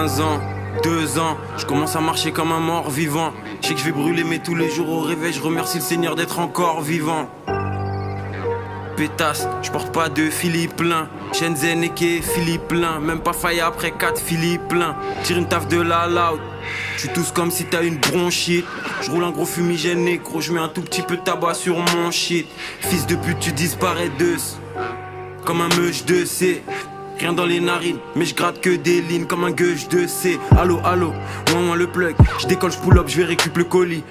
15 ans, 2 ans, je commence à marcher comme un mort vivant. Je sais que je vais brûler mais tous les jours au réveil je remercie le Seigneur d'être encore vivant. Pétasse, je porte pas de Philippe plein. Shenzhen et Philippe plein. Même pas faille après 4 Philippe plein. Tire une taf de la loud. J'suis tous comme si t'as une bronchite. J'roule un gros fumigène négro. J'mets un tout petit peu de tabac sur mon shit. Fils de pute tu disparais d'eux. Comme un meuche de C. Rien dans les narines, mais je gratte que des lignes comme un gueuche de C. Allo, allo, moins le plug. Je décolle, je pull up, je vais récupérer le colis.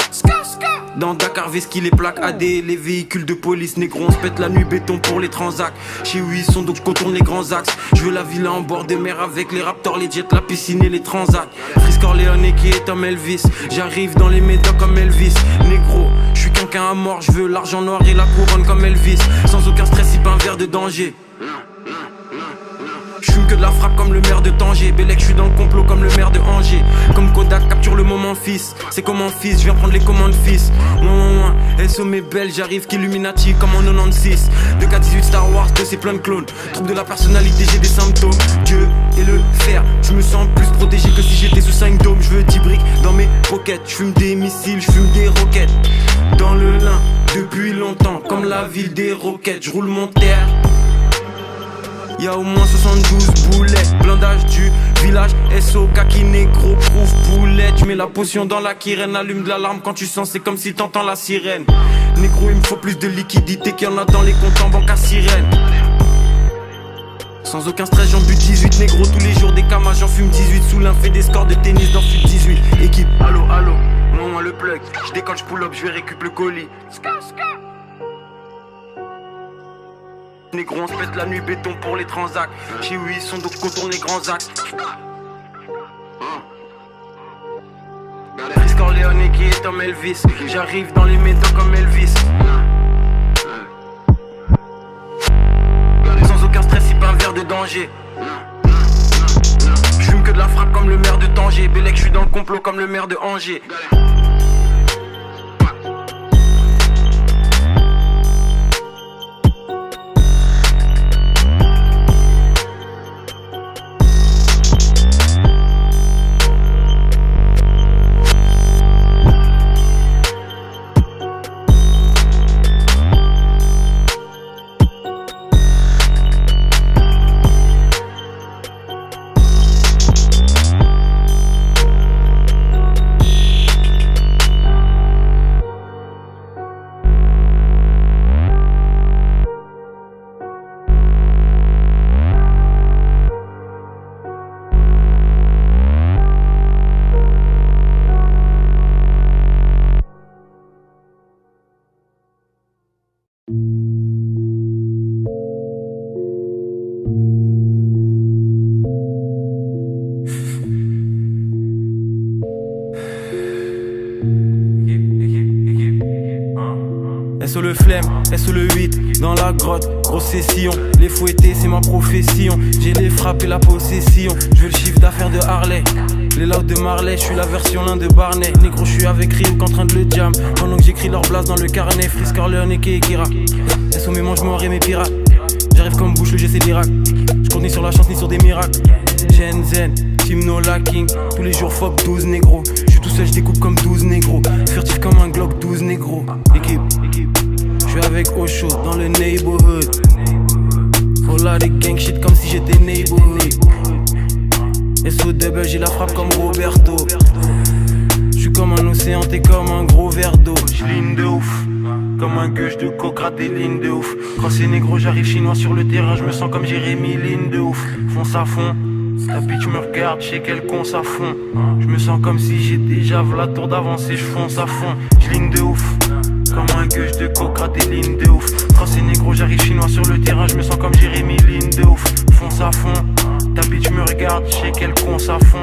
Dans Dakar, Veski, les plaques AD, les véhicules de police. Négro, on se pète la nuit, béton pour les transacts. Chez où ils sont, donc je contourne les grands axes. Je veux la villa en bord de mer avec les raptors, les jets, la piscine et les transacts. Frisk Corleone qui est comme Elvis. J'arrive dans les médocs comme Elvis. Négro, je suis quelqu'un à mort, je veux l'argent noir et la couronne comme Elvis. Sans aucun stress, si pas un verre de danger. J'fume que de la frappe comme le maire de Tanger. Bélec, j'suis dans le complot comme le maire de Angers. Comme Kodak, capture le moment fils. C'est comme un fils, j'viens prendre les commandes fils. Moins, SO mes belles, j'arrive qu'Illuminati comme en 96. 2K18 Star Wars, 2 c'est plein de clones. Trouble de la personnalité, j'ai des symptômes. Dieu et le fer, j'me sens plus protégé que si j'étais sous 5 dômes. J'veux 10 briques dans mes pockets. J'fume des missiles, j'fume des roquettes. Dans le lin, depuis longtemps, comme la ville des roquettes. J'roule mon terre. Y'a au moins 72 boulets. Blindage du village SO kaki négro proof poulet. Tu mets la potion dans la kirène. Allume de l'alarme quand tu sens, c'est comme si t'entends la sirène. Négro il me faut plus de liquidité qu'il y en a dans les comptes en banque à sirène. Sans aucun stress j'en bute 18 négro tous les jours des camas. J'en fume 18 sous l'un fait des scores de tennis dans FUT 18. Équipe, allo, moi le plug. J'décolle, j'pull up, j'vais récupérer le colis. Négro on se pète la nuit béton pour les transacts. Chez où ils sont donc contourne les grands axes. Frisk Corleone qui est comme Elvis. J'arrive dans les métaux comme Elvis. Sans aucun stress, si pas un verre de danger. J'fume que de la frappe comme le maire de Tanger. Bélec, j'suis dans le complot comme le maire de Angers. SO le flemme, SO le 8, dans la grotte, grosse session. Les fouettés c'est ma profession. J'ai les frappes et la possession. Je veux le chiffre d'affaires de Harley. Les louds de Marley, je suis la version l'un de Barney. Négro, je suis avec Rim qu'en train de le jam. Pendant que j'écris leur blase dans le carnet. Frisk Corleone et Kira. SO mes manches morts et mes pirates. J'arrive comme bouche le GC d'Irak. Je compte ni sur la chance ni sur des miracles. Shenzhen, Team No Lacking. Tous les jours FOB 12 négros. Je suis tout seul, je découpe comme 12 négros. Furtif comme un Glock 12 négros. Équipe, je suis avec Osho dans le neighborhood. Oh là des gang shit comme si j'étais neighborhood. SO double, j'ai la frappe comme Roberto. J'suis comme un océan, t'es comme un gros verre d'eau. J'ligne de ouf, comme un gueuche de coke, raté ligne de ouf. Quand c'est négro, j'arrive chinois sur le terrain. J'me sens comme Jérémy, ligne de ouf. Fonce à fond, la bitch me regarde, j'sais qu'elle conce à fond. J'me sens comme si j'ai déjà la tour d'avance et j'fonce à fond. J'ligne de ouf, comme un gueuche de coke, raté ligne de ouf. Quand c'est négro, j'arrive chinois sur le terrain. J'me sens comme Jérémy, ligne de ouf. Fonce à fond, ta bitch me regarde, j'sais qu'elle conce à fond.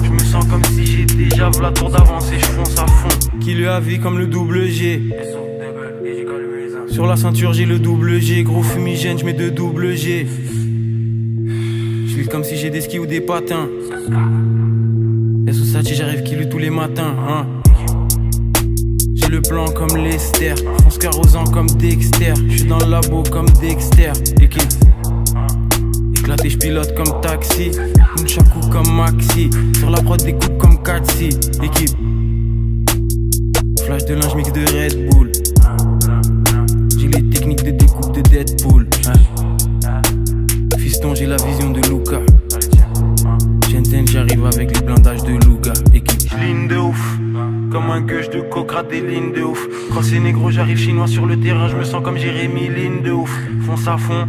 J'me sens comme si j'ai déjà la tour d'avance et j'fonce à fond. Qui lui a vie comme le double G. Sur la ceinture j'ai le double G. Gros fumigène, j'mets deux double G. J'vis comme si j'ai des skis ou des patins. SO Sachi, j'arrive qui lui tous les matins, hein. J'ai le plan comme Lester, fonce carrossant comme Dexter. J'suis dans le labo comme Dexter. Équipe, éclaté, j'pilote comme taxi. Nunchaku comme Maxi, sur la prod des coupes comme Katsi. Équipe, flash de linge mix de Red Bull. J'ai les techniques de découpe de Deadpool. Fiston, j'ai la vision de Luca. Shenzhen, j'arrive avec les blindages de Luga. Équipe, j'ligne de ouf, comme un gueuche de coke, des lignes de ouf. Quand c'est négro, j'arrive chinois sur le terrain, je me sens comme Jérémy, ligne de ouf. Fonce à fond,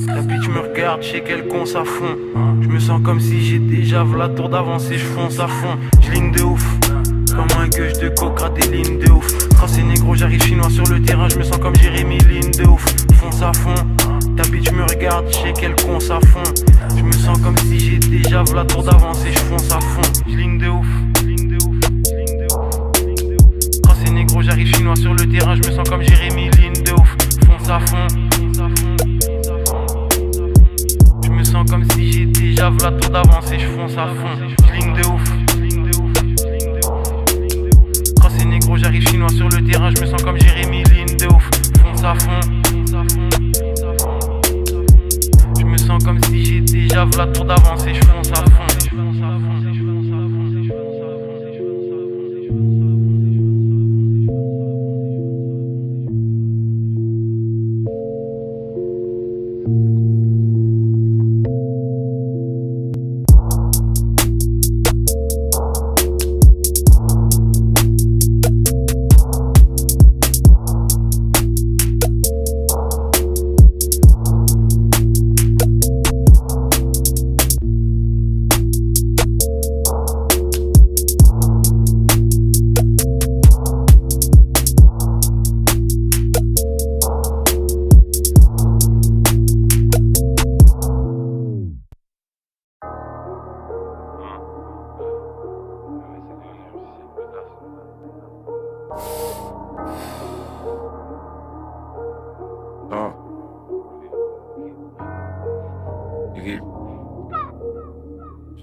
la bitch me regarde, je sais qu'elle conce à fond. Je me sens comme si j'ai déjà la tour d'avance et je fonce à fond. J'ligne de ouf, comme un gueuche de coke, des lignes de ouf. Quand c'est négro, j'arrive chinois sur le terrain, je me sens comme Jérémy, ligne de ouf. Fonce à fond, ta bitch me regarde, je sais qu'elle conce à fond. Je me sens comme si j'ai déjà la tour d'avance et je fonce à fond. J'ligne de ouf. Quand c'est négro, j'arrive chinois sur le terrain, je me sens comme Jérémy, ligne de ouf. Fonce à fond. Je me sens comme si j'ai déjà la tour d'avance et je fonce à fond. J'ligne de ouf. Quand c'est négro, j'arrive chinois sur le terrain, je me sens comme Jérémy, ligne de ouf. Fonce à fond. Je me sens comme si j'ai déjà la tour d'avance et je fonce à fond.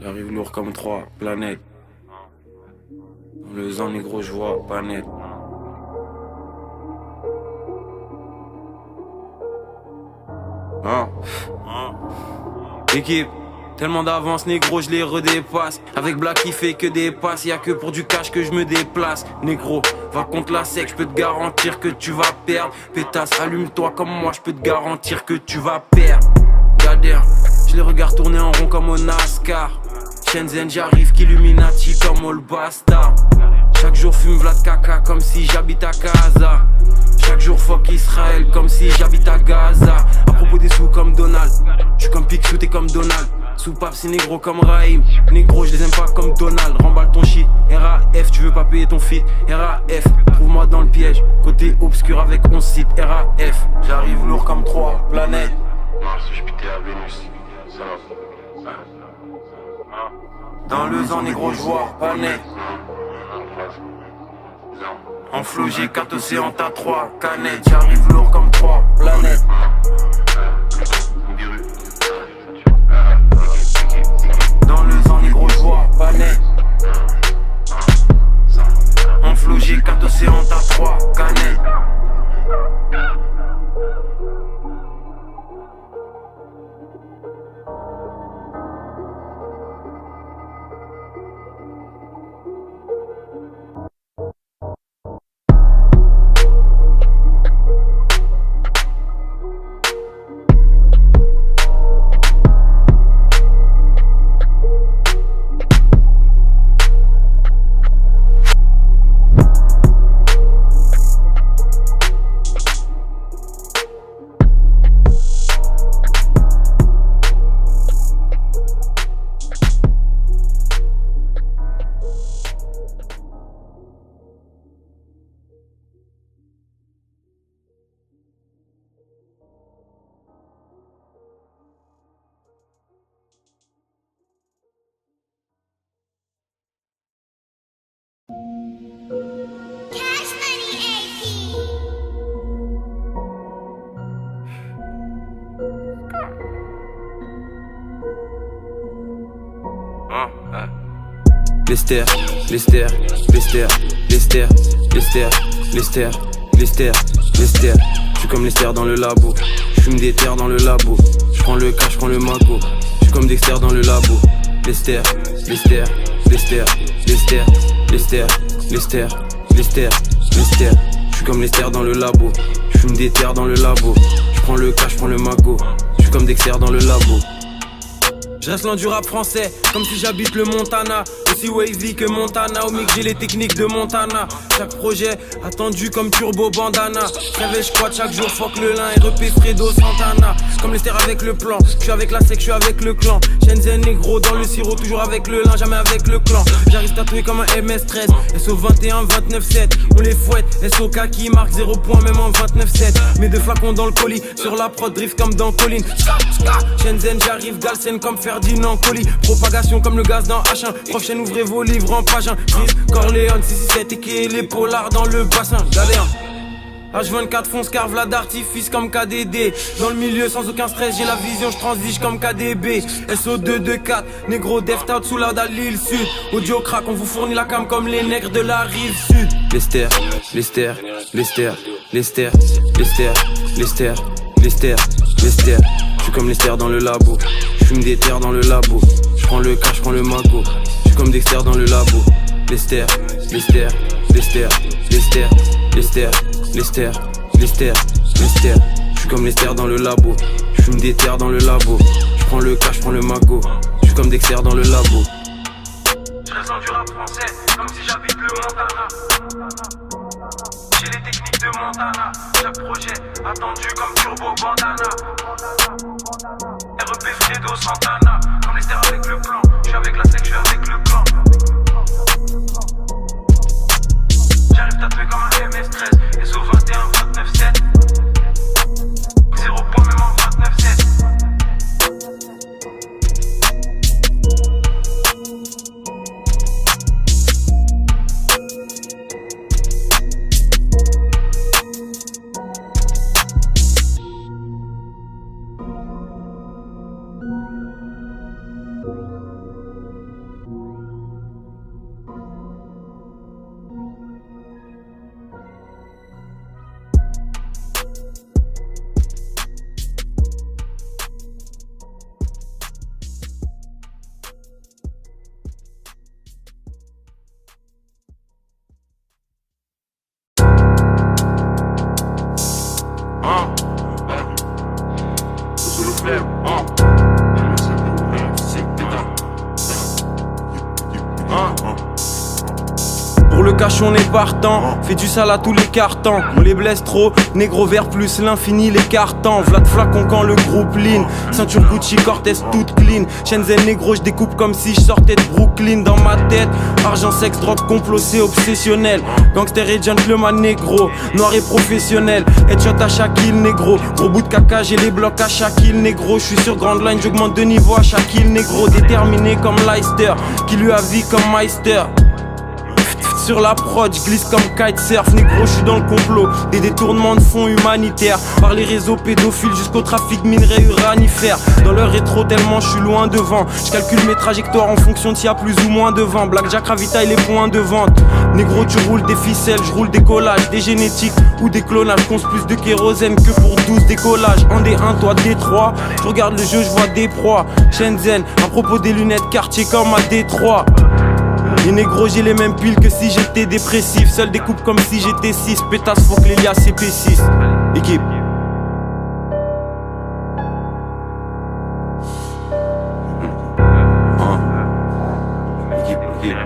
J'arrive lourd comme 3 planètes. Dans le zan négro, je vois pas net. Équipe, tellement d'avance négro, je les redépasse. Avec Black il fait que des passes, y'a que pour du cash que je me déplace. Négro, va contre la sec, je peux te garantir que tu vas perdre. Pétasse, allume-toi comme moi, je peux te garantir que tu vas perdre. Gadère, je les regarde tourner en rond comme au NASCAR. Shenzhen, j'arrive qu'Illuminati comme All Bastard. Chaque jour fume Vlad Kaka comme si j'habite à Gaza. Chaque jour fuck Israël comme si j'habite à Gaza. À propos des sous comme Donald, j'suis comme Picsou, t'es comme Donald. Soupape c'est négro comme Raïm. Négro je les aime pas comme Donald. Remballe ton shit, RAF, tu veux pas payer ton fit. RAF, trouve-moi dans le piège. Côté obscur avec 11 sites. RAF, j'arrive lourd comme 3 planètes. Mars, Jupiter, Vénus. Dans le zan négro je vois pas net. En flot j'ai 4 océans, t'as 3 canettes. J'arrive lourd comme 3 planètes. Dans le zan négro je vois pas net. En flot j'ai 4 océans, t'as 3 canettes. Lester, Lester, Lester, Lester, Lester, Lester, Lester, Lester. J'suis comme Lester dans le labo. J'fume des terres dans le labo. J'prends le cash, j'prends le magot. J'suis comme Dexter dans le labo. Lester, Lester, Lester, Lester, Lester, Lester, Lester, Lester. J'suis comme Lester dans le labo, j'fume des terres dans le labo. J'prends le cash, j'prends le magot, j'suis comme Dexter dans le labo. Je reste loin du rap français, comme si j'habite le Montana. Aussi wavy que Montana, au mix j'ai les techniques de Montana. Chaque projet attendu comme Turbo Bandana. J'rêve je crois chaque jour, fuck le lin, REP Fredo Santana. Comme Lester avec le plan, j'suis avec la sec, j'suis avec le clan. Shenzhen négro dans le sirop, toujours avec le lin, jamais avec le clan. J'arrive tatoué comme un MS13, SO 21, 29-7. On les fouette, SO kaki, marque 0 point même en 29-7. Mes deux flacons dans le colis, sur la prod drift comme dans Colline. Shenzhen j'arrive, Galsen comme Ferdinand Colis. Propagation comme le gaz dans H1. Prochaine ouvrez vos livres en page 1. Chris Corleone 667 et les polars dans le bassin. Galère H24 fonce carve la d'artifice comme KDD. Dans le milieu sans aucun stress, j'ai la vision, je transige comme KDB. SO224, négro deft out sous la dalle l'île sud. Audio crack, on vous fournit la cam comme les nègres de la rive sud. Lester, Lester, Lester, Lester, Lester, Lester, Lester, Lester. J'suis comme Lester dans le labo, j'fume des terres dans le labo. J'prends le cash, j'prends le magot, j'suis comme Dexter dans le labo. Lester, Lester, Lester, Lester, Lester, Lester, Lester, Lester. J'suis comme Lester dans le labo, j'fume des terres dans le labo. J'prends le cash, j'prends le magot, j'suis comme Dexter dans le labo. J'reste du rap français, comme si j'habite le Montana. J'ai les techniques de Montana. Chaque projet attendu comme Turbo Bandana. REP Fredo Santana. Comme Lester avec le plan, j'suis avec la sec, j'suis avec le clan. J'arrive tatoué comme un MS13, SO 21, 29-7. 0 point même en 29-7. Pour le cash on est partant, fait du sale à tous les cartons. On les blesse trop, négro vert plus l'infini les cartons. Vlad flacon quand le groupe lean, ceinture Gucci, Cortez toute clean. Shenzhen négro je découpe comme si je sortais de Brooklyn. Dans ma tête, argent, sexe, drogue, complot c'est obsessionnel. Gangster et gentleman négro, noir et professionnel. Headshot à chaque kill négro, gros bout de caca j'ai les blocs à chaque kill négro. Je suis sur grande line, j'augmente de niveau à chaque kill négro. Déterminé comme Leicester, qui lui a vie comme Meister. Sur la prod, j'glisse comme kitesurf, négro, j'suis dans le complot. Des détournements de fonds humanitaires, par les réseaux pédophiles jusqu'au trafic minerais uranifères. Dans leur rétro tellement j'suis loin devant. J'calcule mes trajectoires en fonction de s'il y a plus ou moins de vent. Blackjack ravitaille les points de vente. Négro, tu roules des ficelles, j'roule des collages, des génétiques ou des clonages. Conce plus de kérosène que pour 12 décollages. En D1, toi D3, j'regarde le jeu, j'vois des proies. Shenzhen, à propos des lunettes quartier comme à Détroit. Les négros j'ai les mêmes piles que si j'étais dépressif. Seul découpe comme si j'étais 6. Pétasse faut que l'Elia CP6. Équipe. Équipe.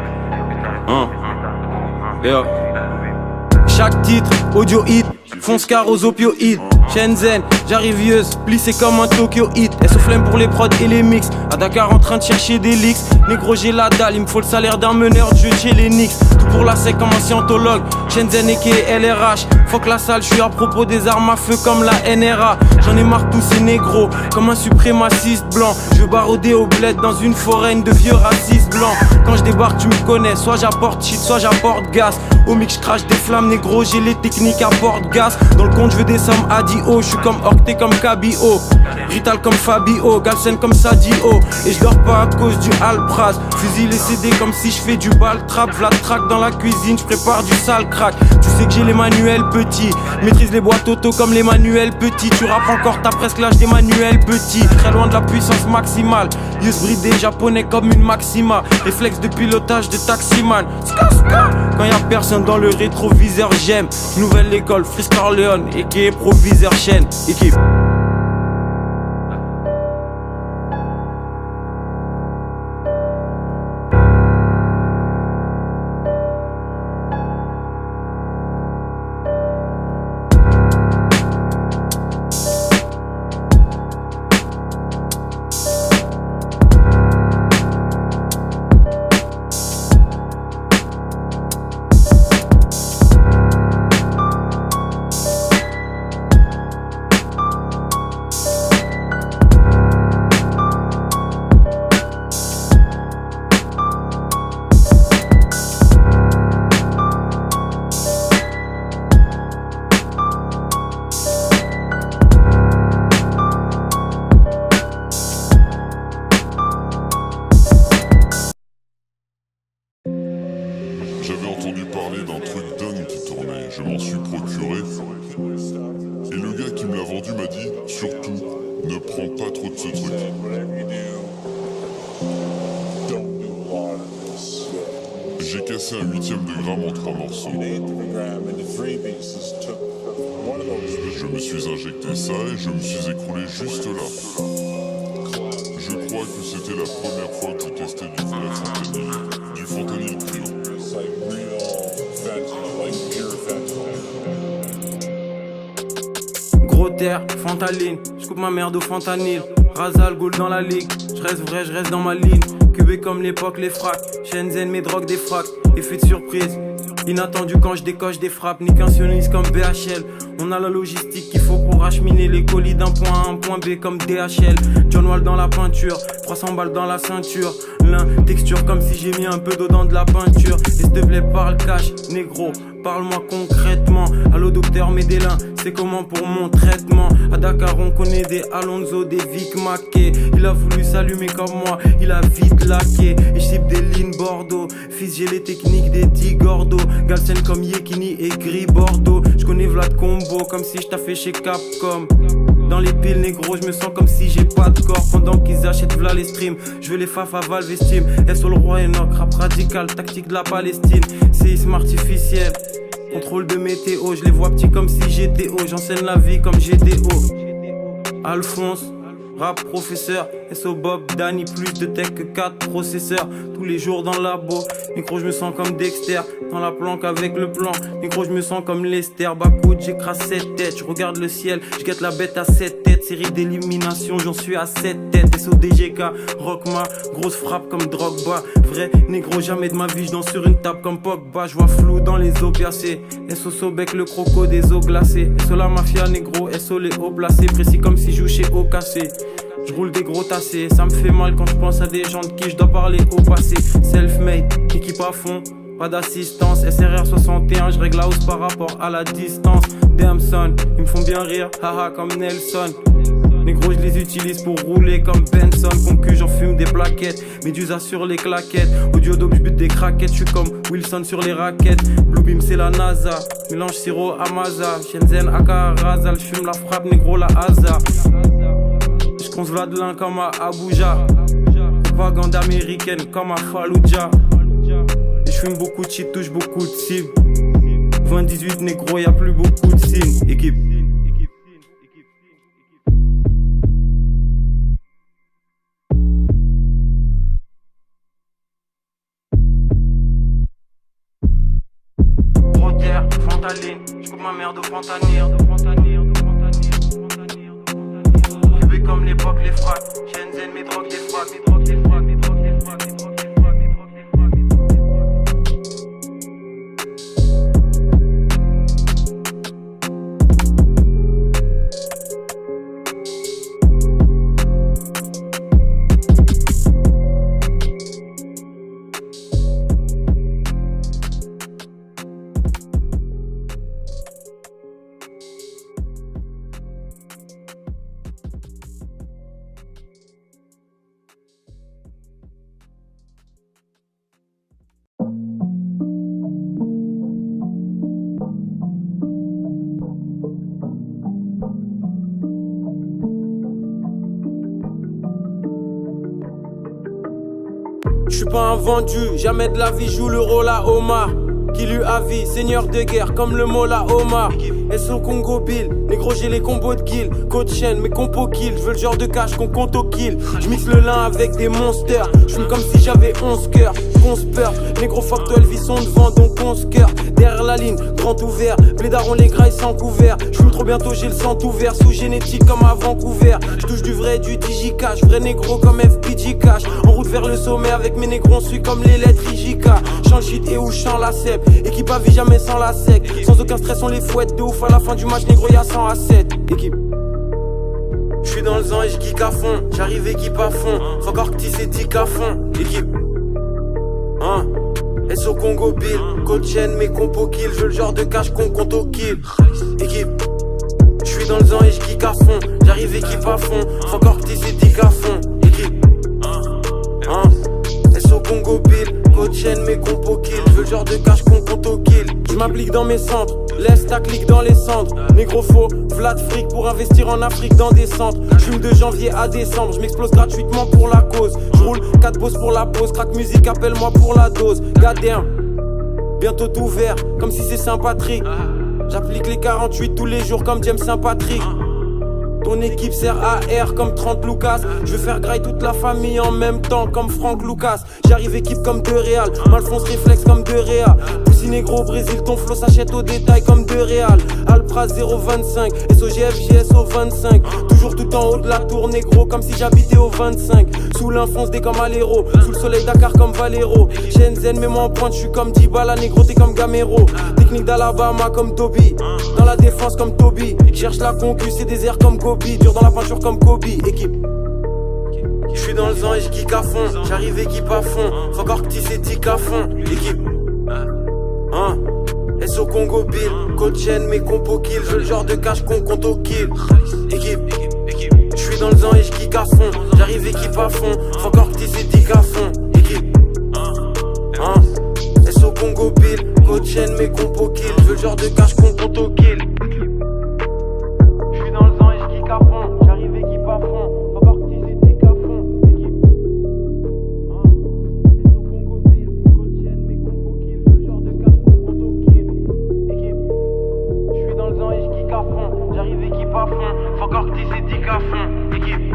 Chaque titre, audio hit, fonce car aux opioïdes. Shenzhen, j'arrive vieuse, plissé comme un Tokyo Hit. SO flemme pour les prods et les mix. À Dakar en train de chercher des leaks. Négro j'ai la dalle, il me faut le salaire d'un meneur de jeu chez les Knicks. Tout pour la sec comme un scientologue. Shenzhen et LRH. Fuck la salle, je suis à propos des armes à feu comme la NRA. J'en ai marre tous ces négros, comme un suprémaciste blanc. Je veux baroder au bled dans une forêt de vieux racistes blancs. Quand je débarque tu me connais, soit j'apporte shit, soit j'apporte gaz. Au mix, j'crache des flammes, négro, j'ai les techniques à porte-gaz. Dans le compte, je veux des sommes à Dio. J'suis comme Orc, comme Cabio. Rital comme Fabio, Galsen comme Sadio. Et je dors pas à cause du Alpraz. Fusil et CD comme si je fais du bal trap. Vlad track dans la cuisine, je prépare du sale crack. Tu sais que j'ai les manuels petits. Maîtrise les boîtes auto comme les manuels petits. Tu rappes encore, t'as presque l'âge des manuels petits. Très loin de la puissance maximale. Use bridé japonais comme une Maxima. Réflexe de pilotage de taximan. Quand y'a personne dans le rétroviseur, j'aime. Nouvelle école, Frisk Corleone, et qui est proviseur chaîne. Équipe. J'avais entendu parler d'un truc dingue qui tournait, je m'en suis procuré. Et le gars qui me l'a vendu m'a dit, surtout, ne prends pas trop de ce truc. J'ai cassé un 1/8 de gramme en 3 morceaux. Je me suis injecté ça et je me suis écroulé juste là. Je crois que c'était la première fois que je testais du vrai fentanyl. Du fentanyl pur. Gros terre, fentaline, j'coupe ma merde au fentanyl. Razal, goal dans la ligue, j'reste vrai, j'reste dans ma ligne. Cubé comme l'époque, les fracs. Shenzhen, mes drogues, des fracs. Effet de surprise, inattendu quand je décoche des frappes. Ni qu'un sioniste comme BHL. On a la logistique qu'il faut pour acheminer les colis d'un point A à un point B comme DHL. John Wall dans la peinture, 300 balles dans la ceinture. L'un texture comme si j'ai mis un peu d'eau dans de la peinture. Et s'il te plaît parle cash, négro, parle-moi concrètement. Allo docteur Medellin, c'est comment pour mon traitement. À Dakar on connaît des Alonso, des Vic Mackey. Il a voulu s'allumer comme moi, il a vite laqué. Et j'cible des lignes Bordeaux, fils j'ai les techniques des 10 Gordo. Galsen comme Yekini et Gris Bordeaux. J'connais Vlad Combo comme si j'taffais chez Capcom. Dans les piles négro, je me sens comme si j'ai pas de corps. Pendant qu'ils achètent v'là les streams, je veux les faf à Valve et Steam. SO le roi Enoch, rap radical, tactique de la Palestine. Séisme artificiel, contrôle de météo. Je les vois petits comme si j'étais haut. J'enseigne la vie comme GDO. Alphonse, rap professeur. SO Bob, Danny, plus de tech que 4 processeurs. Tous les jours dans le labo. Micro, je me sens comme Dexter. Dans la planque avec le plan. Micro, je me sens comme Lester. Bakout, j'écrase 7 têtes. Je regarde le ciel, je guette la bête à 7 têtes. Série d'élimination, j'en suis à 7 têtes. SODGK, Rockma, grosse frappe comme Drogba. Vrai négro, jamais de ma vie, je danse sur une table comme Pogba. Je vois flou dans les opiacés. SO Sobek, le croco des eaux glacées. SO la mafia négro, SO les hauts placés. Précis comme si je chez au cassé. Je roule des gros tassés, ça me fait mal quand je pense à des gens de qui je dois parler au passé. Self-made, équipe à fond, pas d'assistance. SRR 61, je règle la hausse par rapport à la distance. Damson, ils me font bien rire, haha comme Nelson. Négro, je les utilise pour rouler comme Benson. Concu, j'en fume des plaquettes. Médusa sur les claquettes. Audio dope, j'bute des craquettes. J'suis comme Wilson sur les raquettes. Bluebeam, c'est la NASA. Mélange sirop Amaza. Shenzhen, Aka, Razal. J'fume la frappe, négro, la Haza. J'conce Vladlin comme à Abuja. Propagande américaine comme à Fallujah. J'fume beaucoup de shit, touche beaucoup de cibles. 20-18 négro, y'a plus beaucoup de signes. Équipe. J'coupe ma merde au fentanyl. Cubé comme l'époque, les fracs. Shenzhen, mes drogues, des fracs. Je suis pas un vendu, jamais de la vie joue le rôle à Omar. Qui lui a vie, seigneur de guerre comme le Mola Omar. SO Congo Bill, négro j'ai les combos de kill. Code chaîne, mes compos kill, je veux le genre de cash qu'on compte au kill. Je mixe le lin avec des monsters, je fume comme si j'avais 11 cœurs. Conspeur, négro fuck toi Elvis sont devant donc 11 cœurs. Derrière la ligne, grand ouvert, blédards on les graille sans couvert. Je fume trop bientôt j'ai le sang ouvert, sous génétique comme à Vancouver. Je touche du vrai du digicash, vrai négro comme FPG Cash. En route vers le sommet avec mes négros on suit comme les lettres IJK. Chant le shit et où chant la cèpe. Équipe à vie jamais sans la sec. Sans aucun stress on les fouette de ouf. À la fin du match négro y'a 100 à 7. Équipe. J'suis dans le zan et j'geek à fond. J'arrive équipe à fond. Faut encore que c'est tic à fond. Équipe. Hein. SO Congo Bill. Code chaîne mes compos kill. Je le genre de cash qu'on compte au kill. Équipe. J'suis dans le zan et j'geek à fond. J'arrive équipe à fond. Faut encore que c'est tic à fond. Équipe. Hein. SO Congo Bill. Code chaîne mes compos kill, je veux le genre de cash qu'on compte au kill. Je m'applique dans mes centres, laisse ta clique dans les cendres. Négro faux, v'là de fric pour investir en Afrique dans des centres. J'fume de janvier à décembre, je m'explose gratuitement pour la cause. Je roule 4 bosses pour la pause, crack musique, appelle-moi pour la dose. Goddamn, bientôt ouvert, comme si c'est Saint-Patrick. J'applique les 48 tous les jours comme James Saint-Patrick. Ton équipe sert à R comme 30 Lucas. Je veux faire graille toute la famille en même temps comme Franck Lucas. J'arrive équipe comme De Real, Malfonce réflexe comme De Réa. Poussi négro au Brésil, ton flow s'achète au détail comme De Real. Alpra 025, SOGF JSO 25. Toujours tout en haut de la tour négro comme si j'habitais au 25. Sous l'infonce des comme Alero, sous le soleil Dakar comme Valero. Shenzhen mets-moi en pointe, je suis comme Dybala négro t'es comme Gamero. Technique d'Alabama comme Toby, dans la défense comme Toby. Cherche la concu, c'est des airs comme Kobe. Dur dans la peinture comme Kobe, équipe. J'suis dans le zan et j'geek à fond. J'arrive équipe à fond. Faut encore que c'est tic à fond. Équipe. Hein. SO Congo Bill. Code chaîne mes compos kill. Je veux le genre de cash qu'on compte au kill. Équipe. J'suis dans le zan et j'geek à fond. J'arrive équipe à fond. Faut encore que c'est tic à fond. Équipe. Hein. SO Congo Bill. Code chaîne mes compos kill. Je veux le genre de cash qu'on compte au kill. J'arrive équipe à fond, encore que c'est tic à fond, équipe. SO Congo Bill, code chaîne, mes compos kill, le genre de cash qu'on compte au kill, équipe. J'suis dans le zan et j'geek à fond, j'arrive équipe à fond, faut encore que c'est tic à fond, équipe.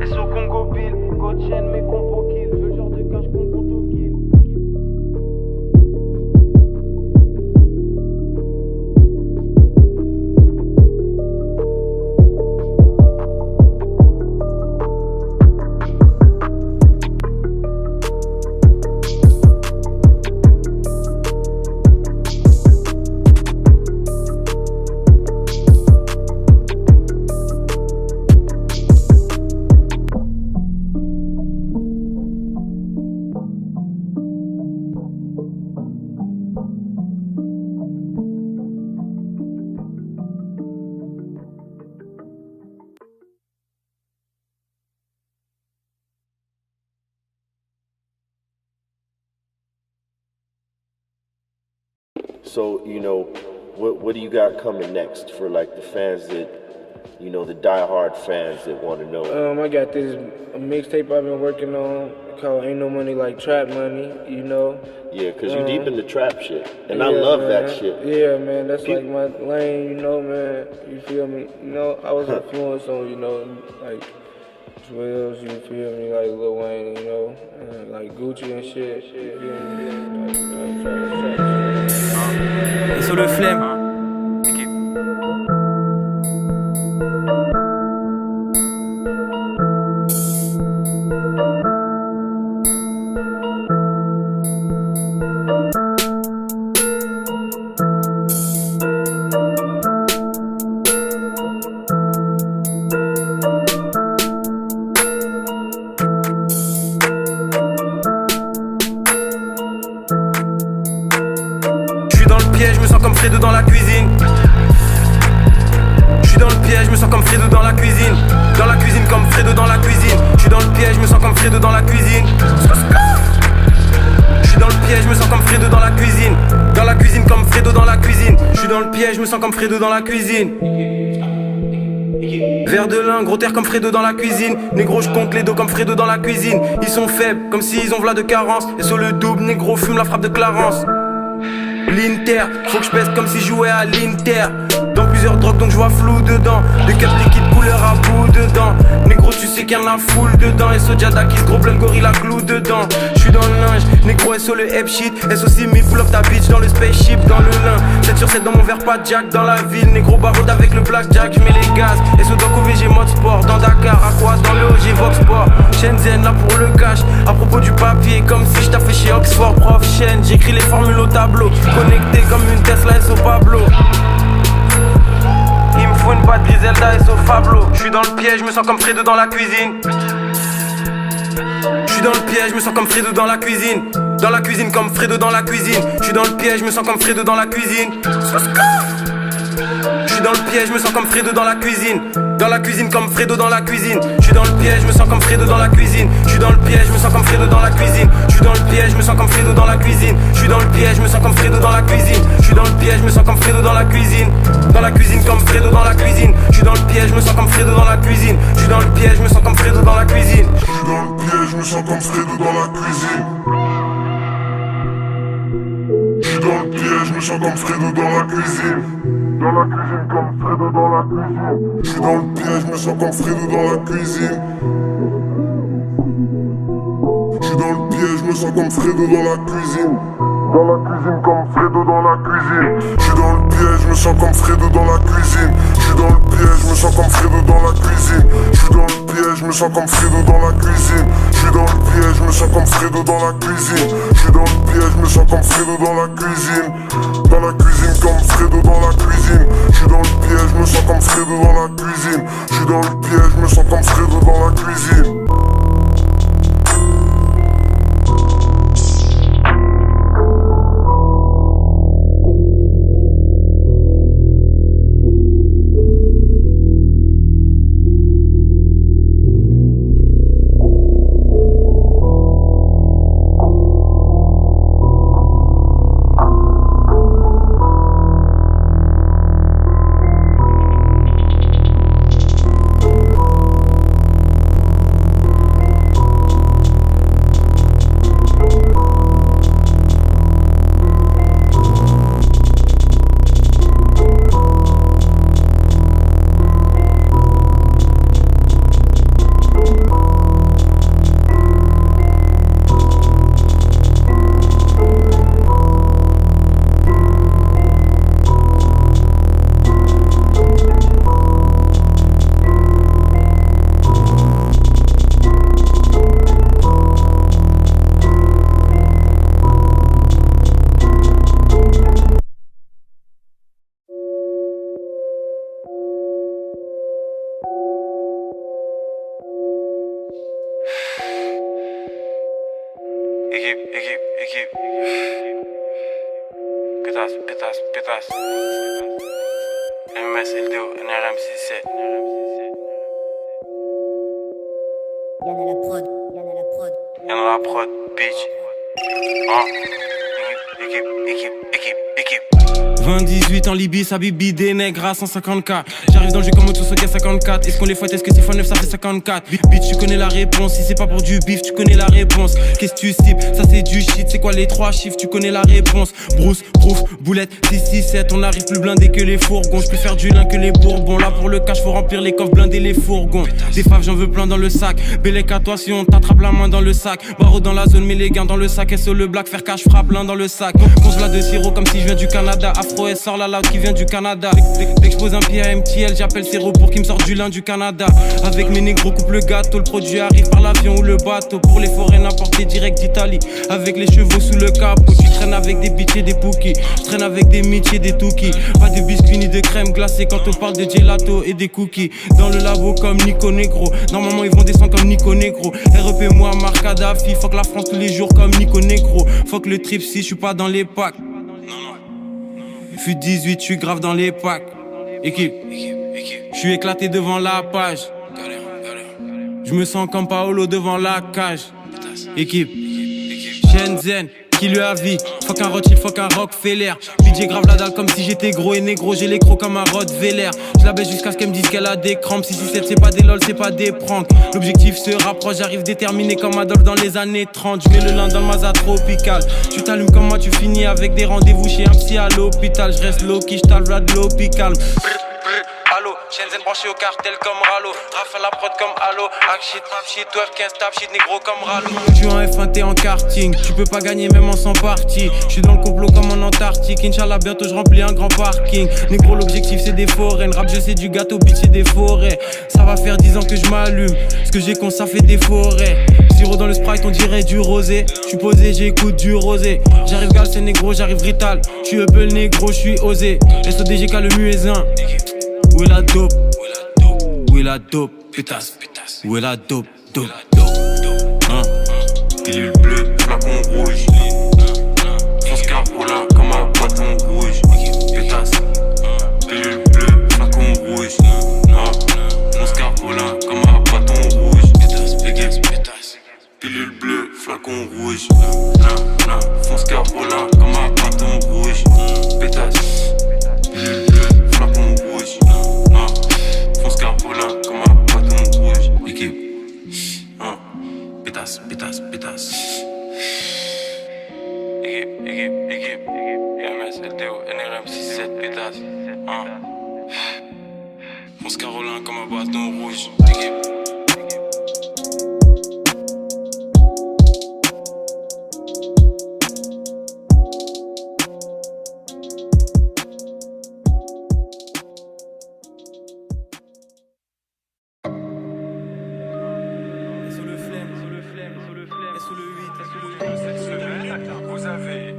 SO Congo Bill, code chaîne, mes compos kill, le genre de cash qu'on compte au kill. So, you know, what do you got coming next for like the fans that, you know, the diehard fans that want to know? I got this mixtape I've been working on called Ain't No Money Like Trap Money, you know. Yeah, because you deep in the trap shit. And yeah, I love that shit. Yeah, man, that's like my lane, you know, man. You feel me? You know, I was influenced on, you know, like Swills, you feel me? Like Lil Wayne, you know, and like Gucci and shit, you feel me? Et sur le flemme. Comme Fredo dans la cuisine. Je suis dans le piège, je me sens comme Fredo dans la cuisine. Dans la cuisine comme Fredo dans la cuisine. Je suis dans le piège, je me sens comme Fredo dans la cuisine. Je suis dans le piège, je me sens comme Fredo dans la cuisine. Dans la cuisine comme Fredo dans la cuisine. Je suis dans le piège, je me sens comme Fredo dans la cuisine. Verre de lin, gros terre comme Fredo dans la cuisine. Négro, je compte les dos comme Fredo dans la cuisine. Ils sont faibles, comme s'ils ont v'là de carence. Et sur le double, négro fume la frappe de Clarence. L'Inter, faut que je pèse comme si je jouais à l'Inter. Dans plusieurs drogues donc je vois flou dedans. Des cups liquides couleur à bout dedans. Négro tu sais qu'il y en a full dedans. Et Sojada qui se gros plein gorilla glue dedans. J'suis dans le linge, négro SO le hep shit. SO me pull up ta bitch dans le spaceship, dans le lin. 7 sur 7 dans mon verre, pas de jack dans la ville. Négro barode avec le blackjack, j'mets les gaz. SO dans OVG mode sport, dans Dakar, Aquas, dans le OG Vox Sport. Shenzhen là pour le cash. À propos du papier, comme si j't'ai fait chez Oxford, prof chaîne. J'écris les formules au tableau. Connecté comme une Tesla SO Pablo. Il me faut une patte Griselda SO Fablo. J'suis dans le piège, je me sens comme Fredo dans la cuisine. J'suis dans le piège, je me sens comme Fredo dans la cuisine. Dans la cuisine comme Fredo dans la cuisine. J'suis dans le piège, je me sens comme Fredo dans la cuisine. J'suis dans le piège, je me sens comme Fredo dans la cuisine. Dans la cuisine comme Fredo dans la cuisine. J'suis dans le piège, je me sens comme Fredo dans la cuisine. J'suis dans le piège, je me sens comme Fredo dans la cuisine. J'suis dans le piège, je me sens comme Fredo dans la cuisine. J'suis dans le piège, je me sens comme Fredo dans la cuisine. J'suis dans le piège, je me sens comme Fredo dans la cuisine. Dans la cuisine comme Fredo dans la cuisine. J'suis dans le piège, je me sens comme Fredo dans la cuisine. J'suis dans le piège, je me sens comme Fredo dans la cuisine. J'suis dans le piège, je me sens comme Fredo dans la cuisine. J'suis dans le piège, je me sens comme Fredo dans la cuisine. Dans la cuisine comme Fredo dans la cuisine. J'suis dans le piège, je me sens comme Fredo dans la cuisine. J'suis dans le piège, je me sens comme Fredo dans la cuisine. Dans la cuisine comme Fredo dans la cuisine. J'suis dans le piège, je me sens comme Fredo dans la cuisine. J'suis dans le piège, je me sens comme Fredo dans la cuisine. J'suis dans le piège, je me sens comme Fredo dans la cuisine. J'suis dans le piège, je me sens comme Fredo dans la cuisine. J'suis dans le piège, je me sens comme Fredo dans la cuisine. Dans la cuisine comme Fredo dans la cuisine. J'suis dans le piège, je me sens comme Fredo dans la cuisine. J'suis dans le piège, je me sens comme Fredo dans la cuisine. Équipe. Pétasse. MS, LDO, NRM 67. Y'en a la prod, bitch. Équipe. 20-18 en Libye, ça bibi des nègres à 154. J'arrive dans le jeu comme Otsuso 54. Est-ce qu'on les fouette, est-ce que 6 x 9 ça fait 54? Bitch, tu connais la réponse. Si c'est pas pour du bif, tu connais la réponse. Qu'est-ce que tu cibles? Ça c'est du shit. C'est quoi les 3 chiffres? Tu connais la réponse. Brousse, prouf, boulette, 6-6-7. On arrive plus blindé que les fourgons. J'peux faire du lin que les bourbons. Là pour le cash, faut remplir les coffres, blinder les fourgons. Des faves, j'en veux plein dans le sac. Bélec à toi si on t'attrape la main dans le sac. Barreau dans la zone, mets les gains dans le sac. SO le black, faire cash, frappe l'un dans le sac. Consola de sirop comme si je viens du Canada. Afro S sort la loud qui vient du Canada. Dès que je pose un pied à MTL, j'appelle Siro pour qu'il me sorte du lin du Canada. Avec mes négros coupe le gâteau, le produit arrive par l'avion ou le bateau. Pour les forêts n'importé direct d'Italie. Avec les chevaux sous le capot, tu traînes avec des bitches et des pookies. Je traîne avec des mitch et des toukies. Pas de biscuits ni de crème glacée quand on parle de gelato et des cookies. Dans le labo comme Nico Negro. Normalement ils vont descendre comme Nico Negro. REP moi Marc Kadhafi. Fuck la France tous les jours comme Nico Negro. Fuck le trip si je suis pas dans les packs. Fut 18, je suis grave dans les packs. Équipe. Je suis éclaté devant la page. Je me sens comme Paolo devant la cage. Équipe. Shenzhen, qui lui a vie. Fuck un Rothschild, fuck un Rockefeller. DJ grave la dalle comme si j'étais gros et négro. J'ai les crocs comme un Rottweiler. Je la baisse jusqu'à ce qu'elle me dise qu'elle a des crampes. 667 c'est pas des lol, c'est pas des pranks. L'objectif se rapproche, j'arrive déterminé comme Adolphe dans les années 30. Je mets le lin dans le Mazda tropical. Tu t'allumes comme moi, tu finis avec des rendez-vous chez un psy à l'hôpital. Je reste low-key, j't'alve là de l'eau calme. Allo, Shenzhen branché au cartel comme Rallo. Rafale la prod comme Allo. Hack shit, rap shit, 12, 15, tap shit, négro comme Rallo. J'suis en F1, t'es en karting. Tu peux pas gagner même en 100 parties. J'suis dans le complot comme en Antarctique. Inch'Allah, bientôt j'remplis un grand parking. Négro, l'objectif c'est des forêts. Rap, je sais du gâteau, bitch, c'est des forêts. Ça va faire 10 ans que j'm'allume. Ce que j'ai con, ça fait des forêts. Sirop dans le Sprite, on dirait du rosé. J'suis posé, j'écoute du rosé. J'arrive gal, c'est négro, j'arrive Rital. J'suis Apple négro, j'suis osé. SODGK le muezzin. Où est la dope? Où est la dope? Pétasse. Où est la dope? Dope. Hein? Pilule bleue, flacon rouge. Fonce carola comme un bâton rouge. Pétasse. Pilule bleue, flacon rouge. Fonce carola comme un bâton rouge. Pétasse. Pilule bleue, flacon rouge. Fonce carola comme un bâton rouge. Pétasse. Pilule bleue, flacon rouge. Fonce carola comme un bâton rouge. Équipe. Pétasse. Équipe. EMS, LTO, NRM 67, pétasse. Fonce Carolin comme un bâton rouge. Équipe.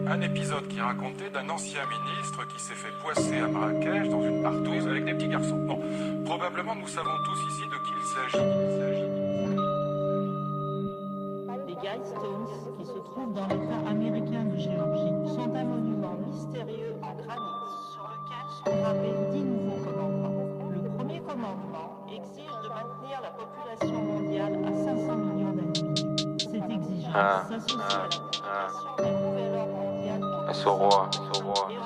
Un épisode qui racontait d'un ancien ministre qui s'est fait poisser à Marrakech dans une partouze avec des petits garçons. Bon, probablement nous savons tous ici de qui il s'agit. Les Guidestones, qui se trouvent dans l'État américain de Géorgie, sont un monument mystérieux en granit sur lequel sont gravés 10 nouveaux commandements. Le premier commandement exige de maintenir la population mondiale à 500 millions d'individus. Cette exigence s'associe à l'application d'un nouvel ordre mondial Et au roi. et on en vient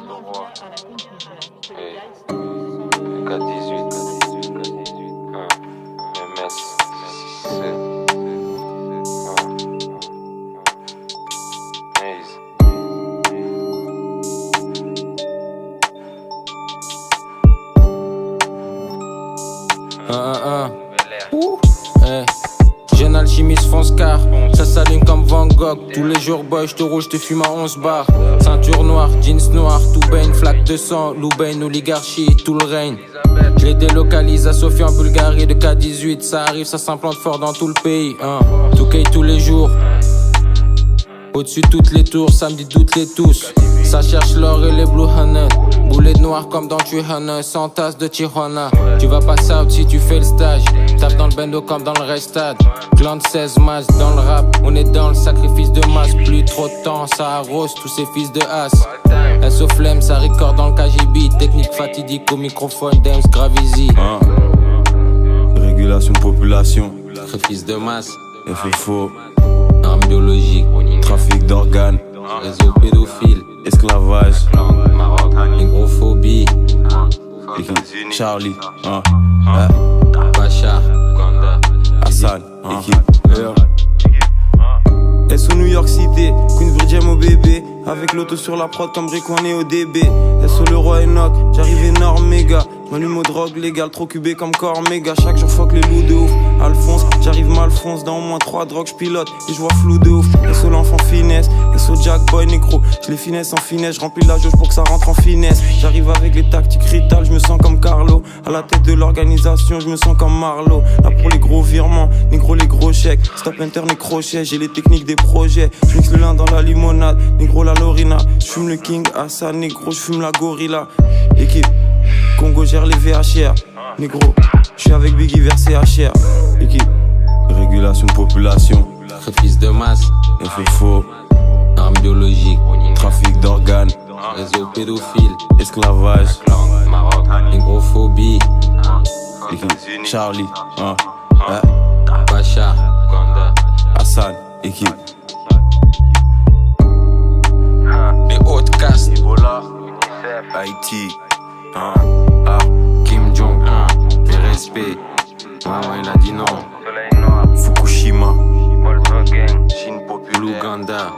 à la conclusion que les Et Guidestones sont 4-18. MS. Jeune alchimiste fonce car ça s'allume comme Van Gogh. Tous les jours boy j'te roule, j'te fume à 11 bars. Ceinture noire, jeans noirs, tout baigne, flaque de sang, Loubain, oligarchie, tout le règne. Je les délocalise à Sofia en Bulgarie de K18. Ça arrive, ça s'implante fort dans tout le pays, Tout caille tous les jours. Au-dessus toutes les tours, samedi doute les tous. Ça cherche l'or et les blue honey. Boulet noir comme dans Tijuana, 100 tasses de Tijuana. Tu vas pas out si tu fais le stage. Tape dans le bendo comme dans le restade. Clan de 16 masses dans le rap. On est dans le sacrifice de masse. Plus trop de temps, ça arrose tous ces fils de as. SO flemme, ça record dans le KGB. Technique fatidique au microphone, Dems Gravisi. Régulation de population. Sacrifice de masse. FFO. Arme biologique. Trafic d'organes. Réseau pédophile. Esclavage. Négrophobie. Charlie. Bachar. Hassan. Équipe. SO New York City, Queen Virgin au bébé. Avec l'auto sur la prod comme Rick One et ODB. SO le roi Enoch, j'arrive énorme méga. M'allume aux drogues légales, trop cubé comme corps méga. Chaque jour fuck les loups de ouf. Alphonse, j'arrive Malfonce. Dans au moins 3 drogues, j'pilote et j'vois flou de ouf. SO l'enfant finesse, SO Jack Boy négro. J'les finesse en finesse, j'remplis la jauge pour que ça rentre en finesse. J'arrive avec les tactiques Rital, j'me sens comme Carlo. À la tête de l'organisation, j'me sens comme Marlo. Là pour les gros virements, négro les gros chèques. Stop internet crochet, j'ai les techniques des projets. J'mixe le lin dans la limonade, négro la Lorina. J'fume le King, Hassan, négro, j'fume la gorilla. Équipe, Congo gère les VHR. Négro, j'suis avec Biggie versé HR. Équipe, régulation de population. Sacrifice de masse. FFO. Arme biologique. Trafic d'organes. Réseau pédophile. Esclavage. Négrophobie. Charlie. Bachar. Hassan. Équipe. Haïti. Kim Jong-un, les respects. Maman il a dit non. Fukushima, Chine populaire, l'Ouganda,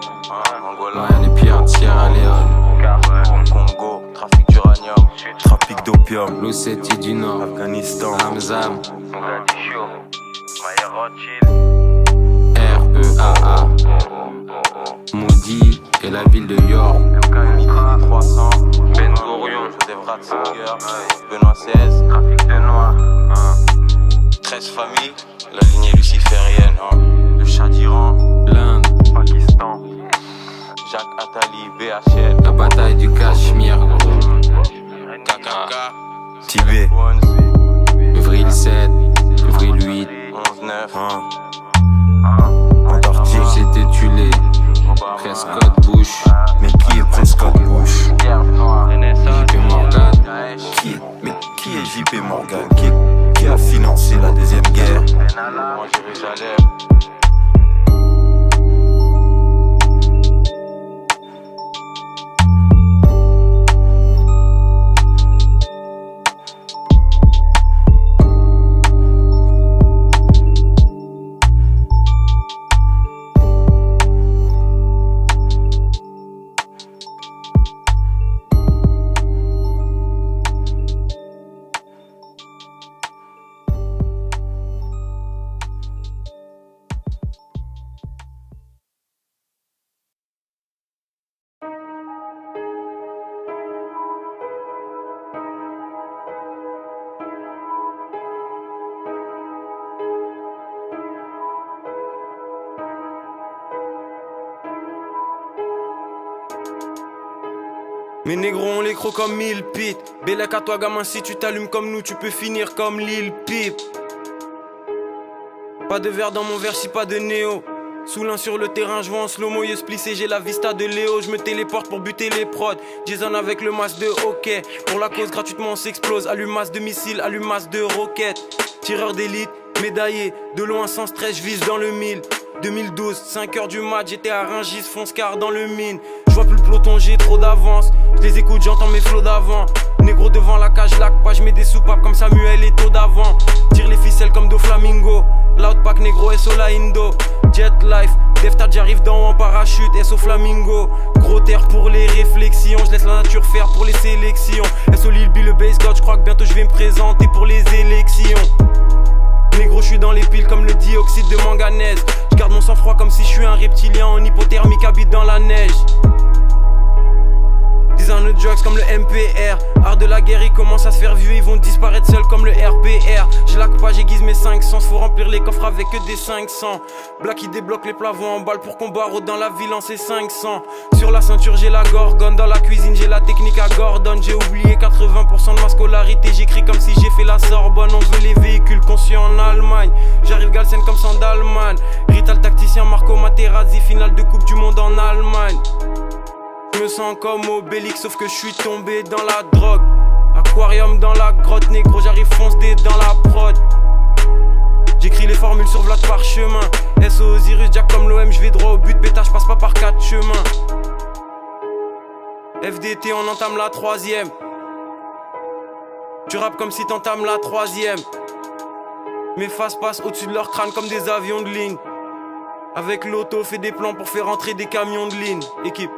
Angola, les pierres de Sierra Leone, Congo, trafic d'uranium, trafic d'opium, l'Ossétie du Nord, Afghanistan, Zamzam, Mogadiscio, REAA, Moody et la ville de York. MK 300, Ben Gurion, Joseph Ratzinger, Benoît XVI, trafic de noix, 13 familles, la lignée luciférienne, le Shah d'Iran, l'Inde, Pakistan, Jacques Attali, BHL, la bataille du Cachemire, KKK, Tibet, Avril 7, Avril 8, 11-9, Antarctique, c'était Tulé, Prescott Bush, mais qui est Prescott Bush? JP Morgan, Qui est JP Morgan? Qui a financé la deuxième guerre? Moi Jérusalem. Mes négros on les crocs comme 1000 pit. Bélec à toi gamin, si tu t'allumes comme nous tu peux finir comme Lil Peep. Pas de verre dans mon verre, si pas de néo. Sous l'un sur le terrain, je vois en slow-mo, yeux splissé, j'ai la vista de Léo. Je me téléporte pour buter les prods. Jason avec le masque de hockey. Pour la cause, gratuitement on s'explose. Allumasse de missiles, allumasse de roquettes. Tireur d'élite, médaillé. De loin sans stress, je vise dans le 1000. 2012, 5h du mat, j'étais à Rungis, fonce car dans le mine. Je vois plus le peloton, j'ai trop d'avance. Je les écoute, j'entends mes flots d'avant. Négro devant la cage, lac pas, je mets des soupapes comme Samuel et taux d'avant. Tire les ficelles comme Do Flamingo. Loud pack négro, SO la Indo. Jet life, Deftad j'arrive dans en parachute, SO Flamingo. Gros terre pour les réflexions, je laisse la nature faire pour les sélections. SO Lil B, le base god, je crois que bientôt je vais me présenter pour les élections. Négro, je suis dans les piles comme le dioxyde de manganèse. Je garde mon sang-froid comme si je suis un reptilien en hypothermique, habite dans la neige. Design de drugs comme le MPR. Art de la guerre, ils commencent à se faire vieux, ils vont disparaître seuls comme le RPR. Je laque pas, j'aiguise mes 500, faut remplir les coffres avec que des 500. Black qui débloque les plavons en balle pour qu'on barre dans la ville en C500. Sur la ceinture j'ai la gorgone, dans la cuisine j'ai la technique à Gordon. J'ai oublié 80% de ma scolarité, j'écris comme si j'ai fait la Sorbonne. On veut les véhicules conscients en Allemagne. J'arrive Galsen comme Sandalman. Rital tacticien Marco Materazzi, finale de Coupe du Monde en Allemagne. Je me sens comme Obélix sauf que je suis tombé dans la drogue. Aquarium dans la grotte, négro j'arrive fonce dé dans la prod. J'écris les formules sur Vlad Parchemin. SO Osiris, Jack comme l'OM, je vais droit au but, pétage passe pas par 4 chemins. FDT on entame la 3ème. Tu rappes comme si t'entames la 3ème. Mes faces passent au-dessus de leur crâne comme des avions de ligne. Avec l'auto, fait des plans pour faire entrer des camions de ligne. Équipe.